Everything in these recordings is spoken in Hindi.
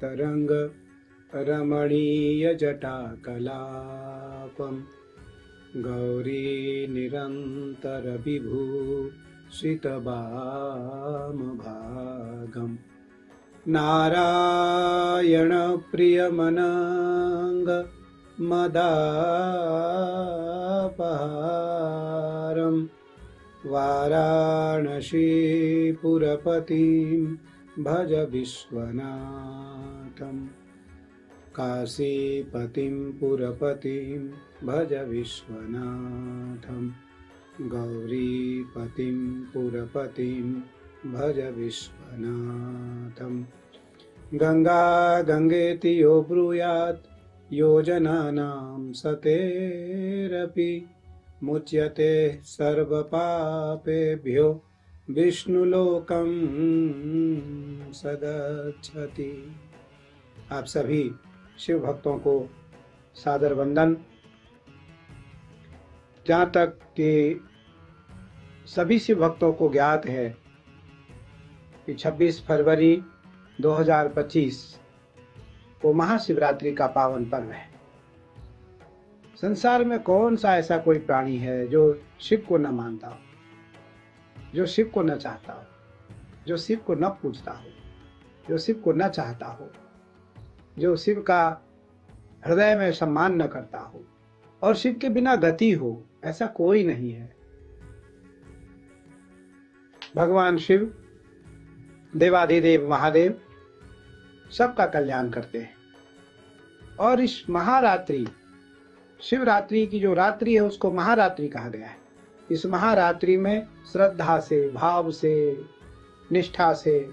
तरंग रमणीय जटाकलापम् गौरी निरन्तर विभूषितवामभागम् नारायण प्रियमनंग मदापहारम् वाराणसीपुरपतिं भज विश्वनाथम् काशीपतिं पुरपतिं भज विश्वनाथम् गौरीपतिं पुरपतिं भज विश्वनाथम् गंगा गंगेति यो ब्रूयात् योजनानां सतेरपि मुच्यते सर्वपापेभ्यो विष्णुलोकं सगच्छति। आप सभी शिव भक्तों को सादर वंदन। जहाँ तक कि सभी शिव भक्तों को ज्ञात है कि 26 फरवरी 2025 को महाशिवरात्रि का पावन पर्व है। संसार में कौन सा ऐसा कोई प्राणी है जो शिव को न मानता हो, जो शिव को न चाहता हो, जो शिव को न पूजता हो, जो शिव को न चाहता हो, जो शिव का हृदय में सम्मान न करता हो और शिव के बिना गति हो, ऐसा कोई नहीं है। भगवान शिव देवाधिदेव महादेव सबका कल्याण करते हैं। और इस महारात्रि शिवरात्रि की जो रात्रि है उसको महारात्रि कहा गया है। इस महारात्रि में श्रद्धा से, भाव से, निष्ठा से,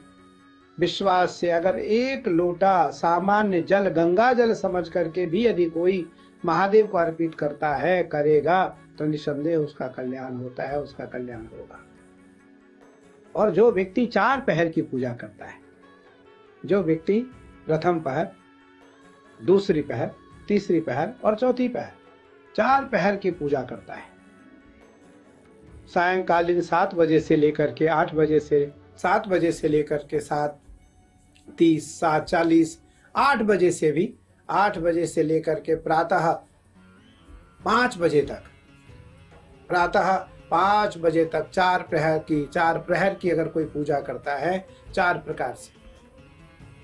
विश्वास से अगर एक लोटा सामान्य जल, गंगा जल समझ करके भी यदि कोई महादेव को अर्पित करता है, करेगा, तो निसंदेह उसका कल्याण होता है, उसका कल्याण होगा। और जो व्यक्ति 4 पहर की पूजा करता है, जो व्यक्ति प्रथम पहर, दूसरी पहर, तीसरी पहर और चौथी पहर, 4 पहर की पूजा करता है, सायंकालीन 7 बजे से लेकर के 8 बजे से 7 बजे से लेकर के 7:30, 7:40, 8 बजे से भी 8 बजे से लेकर के प्रातः 5 बजे तक, प्रातः 5 बजे तक 4 प्रहर की अगर कोई पूजा करता है 4 प्रकार से।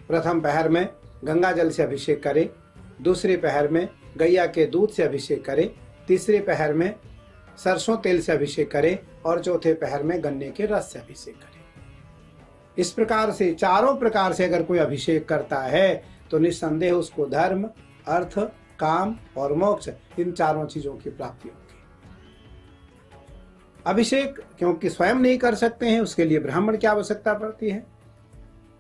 प्रथम पहर में गंगा जल से अभिषेक करे, दूसरे पहर में गैया के दूध से अभिषेक करे, तीसरे पहर में सरसों तेल से अभिषेक करे और चौथे पहर में गन्ने के रस से अभिषेक करे। इस प्रकार से 4 प्रकार से अगर कोई अभिषेक करता है तो निस्संदेह उसको धर्म, अर्थ, काम और मोक्ष, इन 4 चीजों की प्राप्ति होगी। अभिषेक क्योंकि स्वयं नहीं कर सकते हैं, उसके लिए ब्राह्मण की आवश्यकता पड़ती है।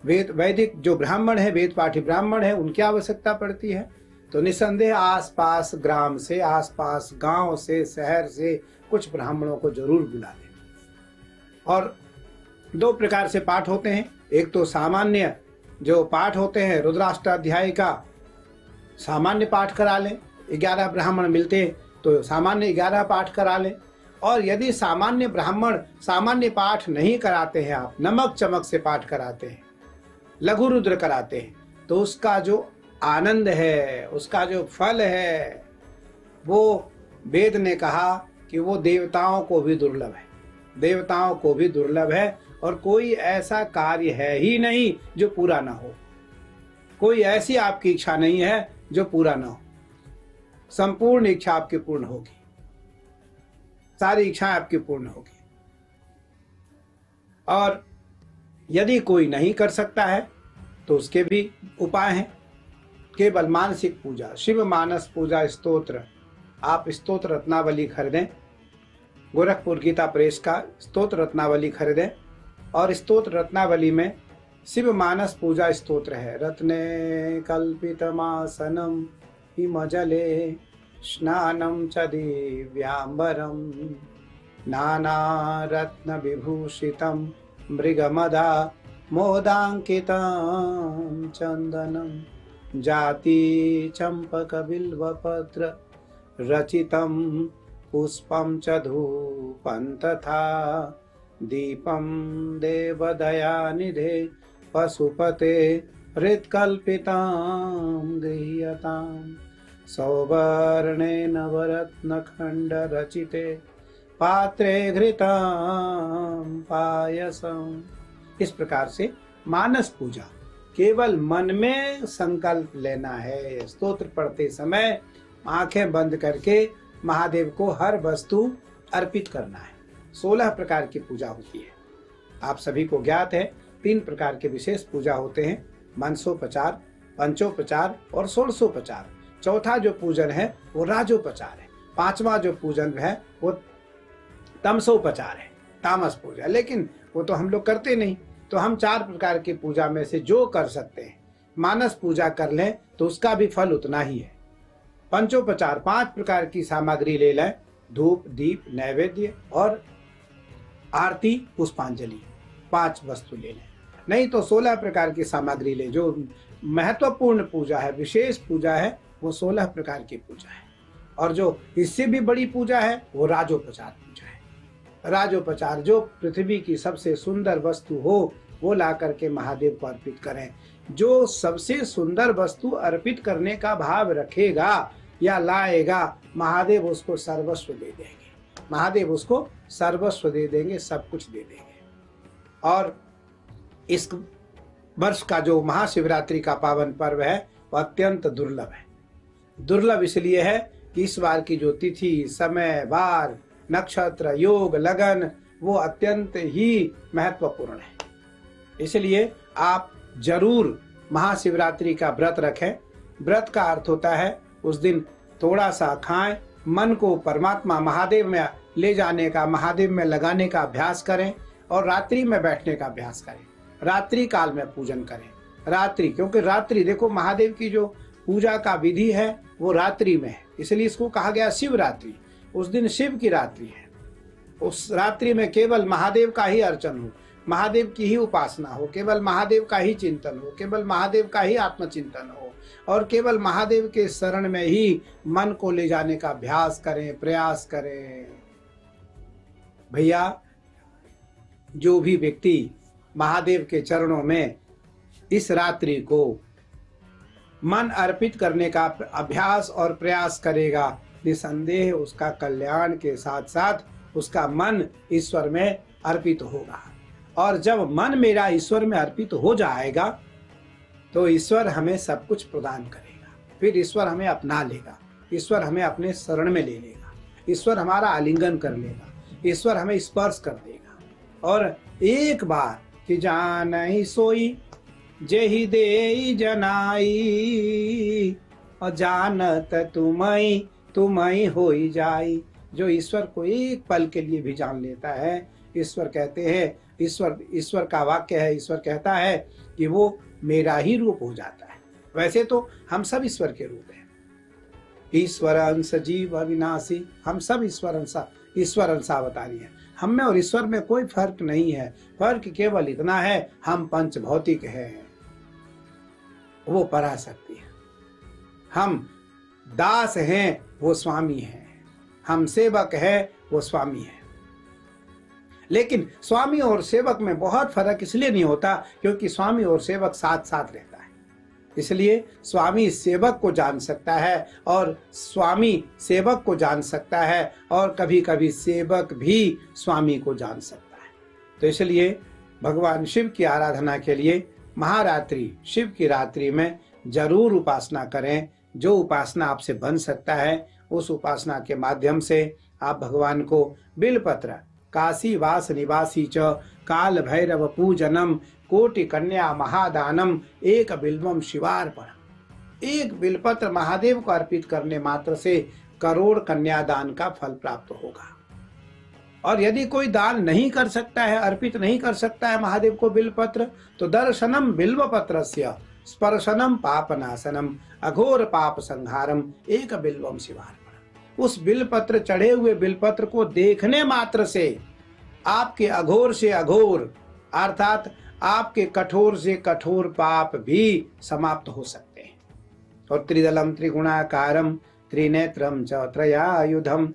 वैदिक जो ब्राह्मण है, वेद पाठी ब्राह्मण है, उनकी आवश्यकता पड़ती है। तो निस्संदेह आसपास ग्राम से, आसपास गांव से, शहर से कुछ ब्राह्मणों को जरूर बुला लें। और 2 प्रकार से पाठ होते हैं। एक तो सामान्य जो पाठ होते हैं, रुद्राष्टाध्याय का सामान्य पाठ करा लें, 11 ब्राह्मण मिलते हैं तो सामान्य 11 पाठ करा लें। और यदि सामान्य ब्राह्मण सामान्य पाठ नहीं कराते हैं, आप नमक चमक से पाठ कराते हैं, लघु रुद्र कराते हैं, तो उसका जो आनंद है, उसका जो फल है, वो वेद ने कहा कि वो देवताओं को भी दुर्लभ है, देवताओं को भी दुर्लभ है। और कोई ऐसा कार्य है ही नहीं जो पूरा ना हो, कोई ऐसी आपकी इच्छा नहीं है जो पूरा ना हो। संपूर्ण इच्छा आपकी पूर्ण होगी, सारी इच्छाएं आपकी पूर्ण होगी। और यदि कोई नहीं कर सकता है तो उसके भी उपाय हैं। केवल मानसिक पूजा, शिव मानस पूजा स्तोत्र, आप स्तोत्र रत्नावली खरीदें, गोरखपुर गीता प्रेस का स्तोत्र रत्नावली खरीदें। और स्तोत्र रत्नावली में शिव मानस पूजा स्तोत्र है। रत्ने कल्पितमासनम हिमजले स्नानं च दिव्यांबरम नाना रत्न विभूषितं मृगमदा मोदांकितं चंदनं जाति चंपक बिल्वपत्र रचितं पुष्पं च धूपं तथा दीपं देवदयानिधे पशुपते हृत्कल्पितां गृह्यताम् सौवर्णेन नवरत्नखण्डरचिते पात्रे घृतां पायसम्। इस प्रकार से मानस पूजा केवल मन में संकल्प लेना है। स्तोत्र पढ़ते समय आंखें बंद करके महादेव को हर वस्तु अर्पित करना है। 16 प्रकार की पूजा होती है। आप सभी को ज्ञात है 3 प्रकार के विशेष पूजा होते हैं, मनसोपचार, पंचोपचार और षोडशोपचार। चौथा जो पूजन है वो राजोपचार है। 5वां जो पूजन है वो तमसोपचार है, तामस पूजा। लेकिन वो तो हम लोग करते नहीं, तो हम 4 प्रकार की पूजा में से जो कर सकते हैं, मानस पूजा कर लें तो उसका भी फल उतना ही है। पंचोपचार 5 प्रकार की सामग्री ले लें, धूप, दीप, नैवेद्य और आरती, पुष्पांजलि, 5 वस्तु ले लें। नहीं तो 16 प्रकार की सामग्री ले। जो महत्वपूर्ण पूजा है, विशेष पूजा है, वो 16 प्रकार की पूजा है। और जो इससे भी बड़ी पूजा है वो राजोपचार पूजा है। राजोपचार जो पृथ्वी की सबसे सुंदर वस्तु हो वो ला करके महादेव को अर्पित करें। जो सबसे सुंदर वस्तु अर्पित करने का भाव रखेगा या लाएगा, महादेव उसको सर्वस्व दे देंगे। महादेव उसको सर्वस्व दे देंगे, सब कुछ दे देंगे। और इस वर्ष का जो महाशिवरात्रि का पावन पर्व है वह अत्यंत दुर्लभ है। दुर्लभ इसलिए है कि इस बार की जो तिथि, समय, वार, नक्षत्र, योग, लगन वो अत्यंत ही महत्वपूर्ण है। इसलिए आप जरूर महाशिवरात्रि का व्रत रखें। व्रत का अर्थ होता है उस दिन थोड़ा सा खाएं, मन को परमात्मा महादेव में ले जाने का, महादेव में लगाने का अभ्यास करें और रात्रि में बैठने का अभ्यास करें। रात्रि काल में पूजन करें। रात्रि, क्योंकि रात्रि देखो महादेव की जो पूजा का विधि है वो रात्रि में है, इसलिए इसको कहा गया शिवरात्रि। उस दिन शिव की रात्रि है। उस रात्रि में केवल महादेव का ही अर्चन हो, महादेव की ही उपासना हो, केवल महादेव का ही चिंतन हो, केवल महादेव का ही आत्मचिंतन हो और केवल महादेव के शरण में ही मन को ले जाने का अभ्यास करें, प्रयास करें। भैया, जो भी व्यक्ति महादेव के चरणों में इस रात्रि को मन अर्पित करने का अभ्यास और प्रयास करेगा, निसंदेह उसका कल्याण के साथ साथ उसका मन ईश्वर में अर्पित होगा। और जब मन मेरा ईश्वर में अर्पित हो जाएगा तो ईश्वर हमें सब कुछ प्रदान करेगा। फिर ईश्वर हमें अपना लेगा, ईश्वर हमें अपने शरण में ले लेगा, ईश्वर हमारा आलिंगन कर लेगा, ईश्वर हमें स्पर्श कर देगा। और एक बार कि जानहि सोई जेहि देई जनाई और जानत तुमई होई जाई। जो ईश्वर को एक पल के लिए भी जान लेता है, ईश्वर कहते हैं, ईश्वर का वाक्य है, ईश्वर कहता है कि वो मेरा ही रूप हो जाता है। वैसे तो हम सब ईश्वर के रूप हैं। ईश्वर अंश जीव अविनाशी, हम सब ईश्वर अंश अवतारी हैं। हम में और ईश्वर में कोई फर्क नहीं है। फर्क केवल इतना है, हम पंच भौतिक हैं, वो पराशक्ति है। हम दास हैं, वो स्वामी हैं। हम सेवक हैं, वो स्वामी है। लेकिन स्वामी और सेवक में बहुत फर्क इसलिए नहीं होता क्योंकि स्वामी और सेवक साथ साथ रहता है। इसलिए स्वामी सेवक को जान सकता है और स्वामी सेवक को जान सकता है और कभी कभी सेवक भी स्वामी को जान सकता है। तो इसलिए भगवान शिव की आराधना के लिए महारात्रि, शिव की रात्रि में जरूर उपासना करें। जो उपासना आपसे बन सकता है उस उपासना के माध्यम से आप भगवान को बिलपत्र, काशी वास निवासी च काल भैरव पूजनम कोटि कन्या महादानम एक बिल्वम शिवार्पण। एक बिलपत्र महादेव को अर्पित करने मात्र से करोड़ कन्यादान का फल प्राप्त होगा। और यदि कोई दान नहीं कर सकता है, अर्पित नहीं कर सकता है महादेव को बिलपत्र, तो दर्शनम बिल्वपत्रस्य स्पर्शनम पापनाशनम अघोर पाप संहारम एक बिल्वम शिवार्पण। उस बिलपत्र, चढ़े हुए बिलपत्र को देखने मात्र से आपके अघोर से अघोर अर्थात आपके कठोर से कठोर पाप भी समाप्त हो सकते हैं। और त्रिदलम त्रिगुणाकारम त्रिनेत्रम च त्रयायुधम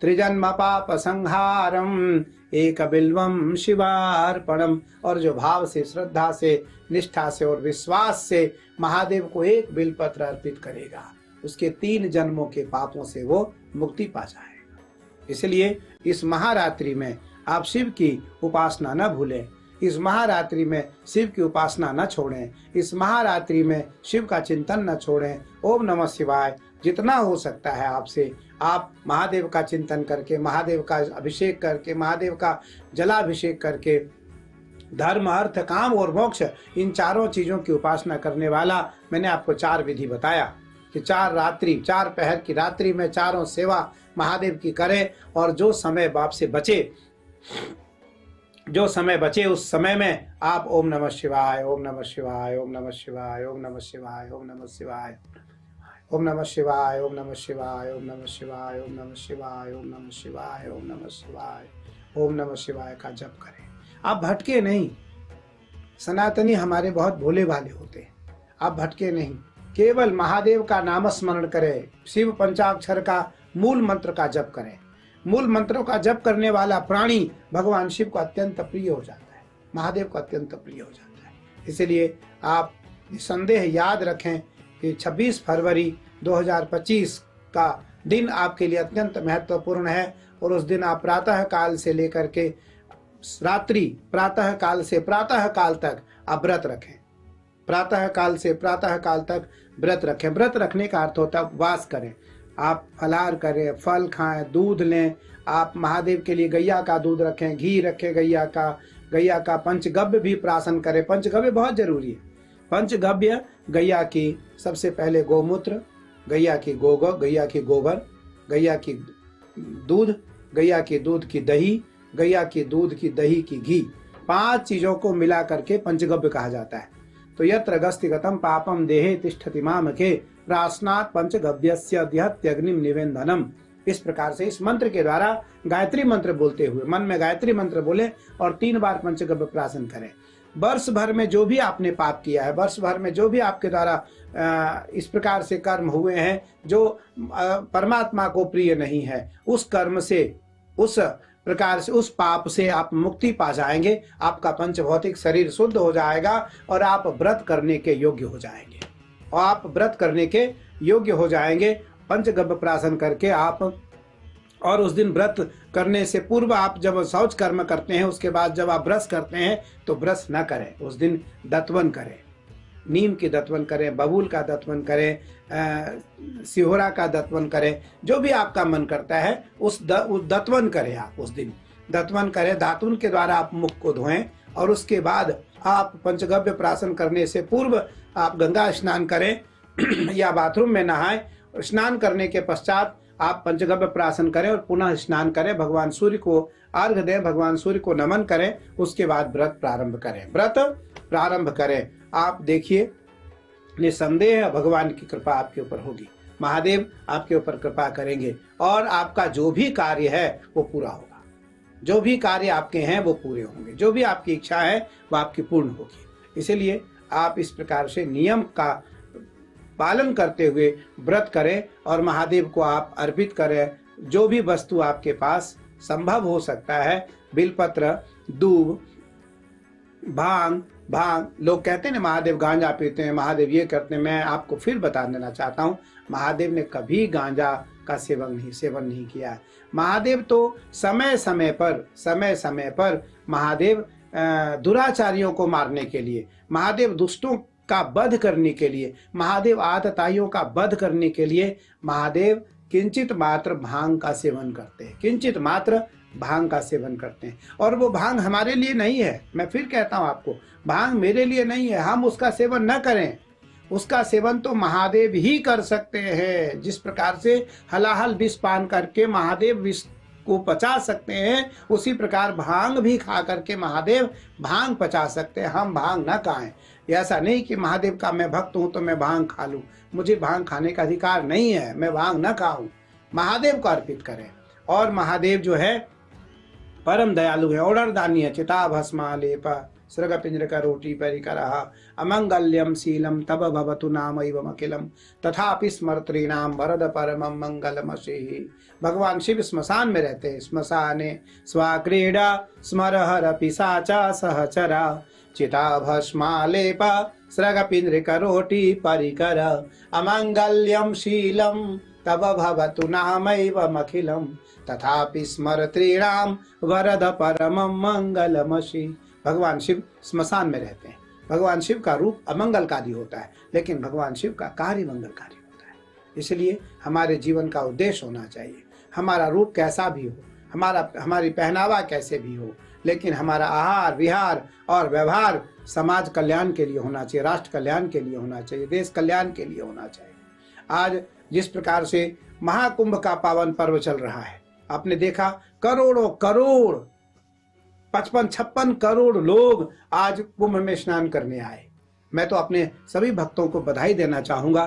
त्रिजन्म पाप संहारम एक बिल्वम शिवार्पणम। और जो भाव से, श्रद्धा से, निष्ठा से और विश्वास से महादेव को एक बिल्वपत्र अर्पित करेगा, उसके 3 जन्मों के पापों से वो मुक्ति पा जाएगा। इसलिए इस महारात्रि में आप शिव की उपासना न भूलें, इस महारात्रि में शिव की उपासना न छोड़ें, इस महारात्रि में शिव का चिंतन न छोड़ें। ओम नमः शिवाय। जितना हो सकता है आपसे, आप महादेव का चिंतन करके, महादेव का अभिषेक करके, महादेव का जलाभिषेक करके धर्म, अर्थ, काम और मोक्ष, इन चारों चीजों की उपासना करने वाला, मैंने आपको 4 विधि बताया कि 4 पहर की रात्रि में चारों सेवा महादेव की करें। और जो समय बाप से बचे, जो समय बचे उस समय में आप ओम नमः शिवाय, ओम नमः शिवाय, ओम नमः शिवाय, ओम नमः शिवाय, ओम नमः शिवाय, ओम नमः शिवाय, ओम नमः शिवाय, ओम नमः शिवाय, ओम नमः शिवाय, ओम नमः शिवाय, ओम नमः शिवाय, ओम नमः शिवाय का जप करें। आप भटके नहीं। सनातनी हमारे बहुत भोले भाले होते हैं, आप भटके नहीं। केवल महादेव का नाम स्मरण करें, शिव पंचाक्षर का मूल मंत्र का जप करें। मूल मंत्रों का जप करने वाला प्राणी भगवान शिव को अत्यंत प्रिय हो जाता है, महादेव को अत्यंत प्रिय हो जाता है। इसलिए आप निसंदेह याद रखें कि 26 फरवरी 2025 का दिन आपके लिए अत्यंत महत्वपूर्ण है। और उस दिन आप प्रातः काल से लेकर के रात्रि, प्रातः काल से प्रातः काल तक आप व्रत रखें। प्रातः काल से प्रातः काल तक व्रत रखें। व्रत रखने का अर्थ होता है उपवास करें। आप फलाहार करें, फल खाएं, दूध लें। आप महादेव के लिए गैया का दूध रखें, घी रखें गैया का पंचगव्य भी प्राशन करें। पंचगव्य बहुत जरूरी है। पंचगव्य गैया की सबसे पहले गोमूत्र, गैया की गोबर, गैया की दूध, गैया के दूध की दही, गैया की दूध की दही की घी, 5 चीजों को मिला करके पंचगव्य कहा जाता है। तो यत्र गस्तिगतम पापम देहे तिष्ठति मामके प्राश्नात् पंचगव्यस्य द्यहत्यग्निम निवेदनम। इस प्रकार से इस मंत्र के द्वारा गायत्री मंत्र बोलते हुए मन में गायत्री मंत्र बोले और 3 बार पंचगव्य प्राशन करें। वर्ष भर में जो भी आपने पाप किया है, वर्ष भर में जो भी आपके द्वारा इस प्रकार से कर्म हुए हैं जो परमात्मा को प्रिय नहीं है, उस कर्म से, उस प्रकार से, उस पाप से आप मुक्ति पा जाएंगे। आपका पंचभौतिक शरीर शुद्ध हो जाएगा और आप व्रत करने के योग्य हो जाएंगे। और आप व्रत करने के योग्य हो जाएंगे पंचगव्य प्राशन करके आप। और उस दिन व्रत करने से पूर्व आप जब शौच कर्म करते हैं, उसके बाद जब आप ब्रश करते हैं तो ब्रश न करें। उस दिन दत्वन करें, नीम की दत्वन करें, बबूल का दत्वन करें, सिहोरा का दत्वन करें। जो भी आपका मन करता है उस दत्वन करें। आप उस दिन दत्वन करें, दातुन के द्वारा आप मुख को धोएं। और उसके बाद आप पंचगव्य प्राशन करने से पूर्व आप गंगा स्नान करें या बाथरूम में नहाएं। स्नान करने के पश्चात आप पंचगव्य प्राशन करें और पुनः स्नान करें, भगवान सूर्य को अर्घ्य दें, भगवान सूर्य को नमन करें। उसके बाद व्रत प्रारंभ करें, व्रत प्रारंभ करें। आप देखिए निसंदेह भगवान की कृपा आपके ऊपर होगी, महादेव आपके ऊपर कृपा करेंगे और आपका जो भी कार्य है वो पूरा होगा। जो भी कार्य आपके हैं वो पूरे होंगे, जो भी आपकी इच्छा है वो आपकी पूर्ण होगी। इसीलिए आप इस प्रकार से नियम का पालन करते हुए व्रत करें और महादेव को आप अर्पित करें। जो भी वस्तु आपके पास संभव हो सकता है, बिलपत्र, दूब, भांग। लोग कहते हैं ना महादेव गांजा पीते हैं, महादेव ये करते हैं। मैं आपको फिर बता देना चाहता हूँ, महादेव ने कभी गांजा का सेवन नहीं किया। महादेव तो समय समय पर महादेव दुराचारियों को मारने के लिए, महादेव दुष्टों का वध करने के लिए, महादेव आतताइयों का वध करने के लिए महादेव किंचित मात्र भांग का सेवन करते हैं, किंचित मात्र भांग का सेवन करते हैं। और वो भांग हमारे लिए नहीं है। मैं फिर कहता हूं आपको, भांग मेरे लिए नहीं है। हम उसका सेवन न करें, उसका सेवन तो महादेव ही कर सकते हैं। जिस प्रकार से हलाहल विष पान करके महादेव विष को पचा सकते हैं, उसी प्रकार भांग भी खा करके महादेव भांग पचा सकते हैं। हम भांग न खाएं। ऐसा नहीं कि महादेव का मैं भक्त हूं तो मैं भांग खा लूं, मुझे भांग खाने का अधिकार नहीं है, मैं भांग न खाऊं। महादेव को अर्पित करें। और महादेव जो है परम दयालु है, ओडरदानी है। चिता भस्मा लेप सृगपिञ्जरकरोटी परिकरः अमङ्गल्यं शीलं तव भवतु नामैवमखिलं तथापि स्मर्तॄणां वरद परमं मंगलमसिः। भगवान शिव स्मशान में रहते हैं। स्मशाने स्वाक्रीडा स्मरहर पिशाचा सहचरा चिता भस्मालेप सृगपिञ्जरकरोटी परिकर अमङ्गल्यं शीलं तब भवतु नामैवमखिलं तथापि स्मर्तॄणां वरद परमं मंगलमसि। भगवान शिव स्मशान में रहते हैं। भगवान शिव का रूप अमंगलकारी होता है, लेकिन भगवान शिव का कार्य मंगलकारी होता है। इसलिए हमारे जीवन का उद्देश्य होना चाहिए। हमारा रूप कैसा भी हो, हमारी पहनावा कैसे भी हो, लेकिन हमारा आहार विहार और व्यवहार समाज कल्याण के लिए होना चाहिए, राष्ट्र कल्याण के लिए होना चाहिए, देश कल्याण के लिए होना चाहिए। आज जिस प्रकार से महाकुंभ का पावन पर्व चल रहा है, आपने देखा करोड़ों करोड़ 55-56 करोड़ लोग आज कुंभ में स्नान करने आए। मैं तो अपने सभी भक्तों को बधाई देना चाहूँगा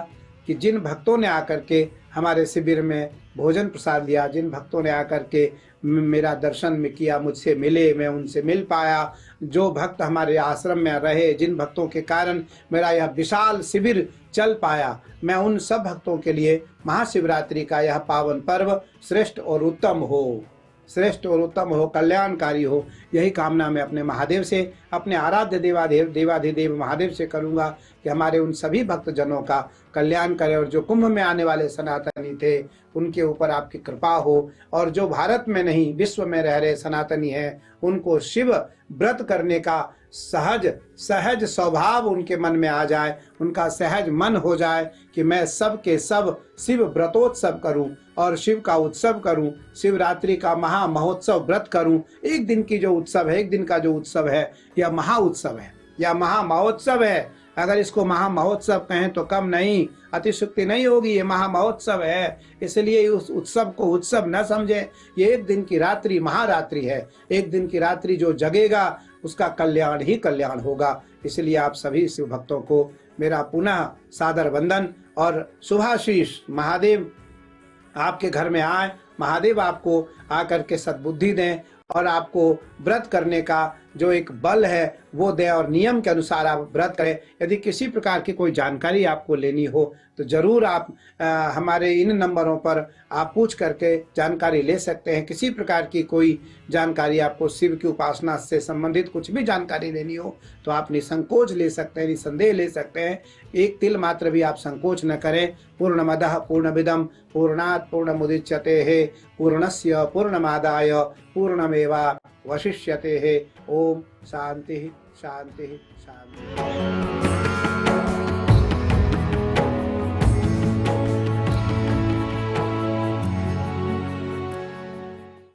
कि जिन भक्तों ने आकर के हमारे शिविर में भोजन प्रसाद लिया, जिन भक्तों ने आकर के मेरा दर्शन में किया, मुझसे मिले, मैं उनसे मिल पाया, जो भक्त हमारे आश्रम में रहे, जिन भक्तों के कारण मेरा यह विशाल शिविर चल पाया, मैं उन सब भक्तों के लिए महाशिवरात्रि का यह पावन पर्व श्रेष्ठ और उत्तम हो, श्रेष्ठ और उत्तम हो, कल्याणकारी हो, यही कामना मैं अपने महादेव से, अपने आराध्य देवाधिदेव महादेव से करूंगा कि हमारे उन सभी भक्तजनों का कल्याण करें और जो कुंभ में आने वाले सनातनी थे उनके ऊपर आपकी कृपा हो, और जो भारत में नहीं विश्व में रह रहे सनातनी हैं उनको शिव व्रत करने का सहज स्वभाव उनके मन में आ जाए, उनका सहज मन हो जाए कि मैं सब के सब शिव व्रतोत्सव करूं और शिव का उत्सव करूं, शिवरात्रि का महा महोत्सव व्रत करूं। एक दिन की जो उत्सव है, एक दिन का जो उत्सव है, यह महा उत्सव है, यह महा महोत्सव है। अगर इसको महा महोत्सव कहें तो कम नहीं, अतिशुक्ति नहीं होगी। ये महा महोत्सव है, इसलिए उस उत्सव को उत्सव न समझें। ये एक दिन की रात्रि महारात्रि है। एक दिन की रात्रि जो जगेगा उसका कल्याण ही कल्याण होगा। इसलिए आप सभी शिव भक्तों को मेरा पुनः सादर वंदन और शुभाशीष। महादेव आपके घर में आए, महादेव आपको आकर के सद्बुद्धि दें और आपको व्रत करने का जो एक बल है वो दें और नियम के अनुसार आप व्रत करें। यदि किसी प्रकार की कोई जानकारी आपको लेनी हो तो ज़रूर आप हमारे इन नंबरों पर आप पूछ करके जानकारी ले सकते हैं। किसी प्रकार की कोई जानकारी आपको शिव की उपासना से संबंधित कुछ भी जानकारी लेनी हो तो आप निसंकोच ले सकते हैं, निसंदेह ले सकते हैं। एक तिल मात्र भी आप संकोच न करें। पूर्णमदः पूर्णमिदं पूर्णात् पूर्णमुदच्यते पूर्णस्य पूर्णमादाय पूर्णमेवावशिष्यते। ओम शांति शांति शांति।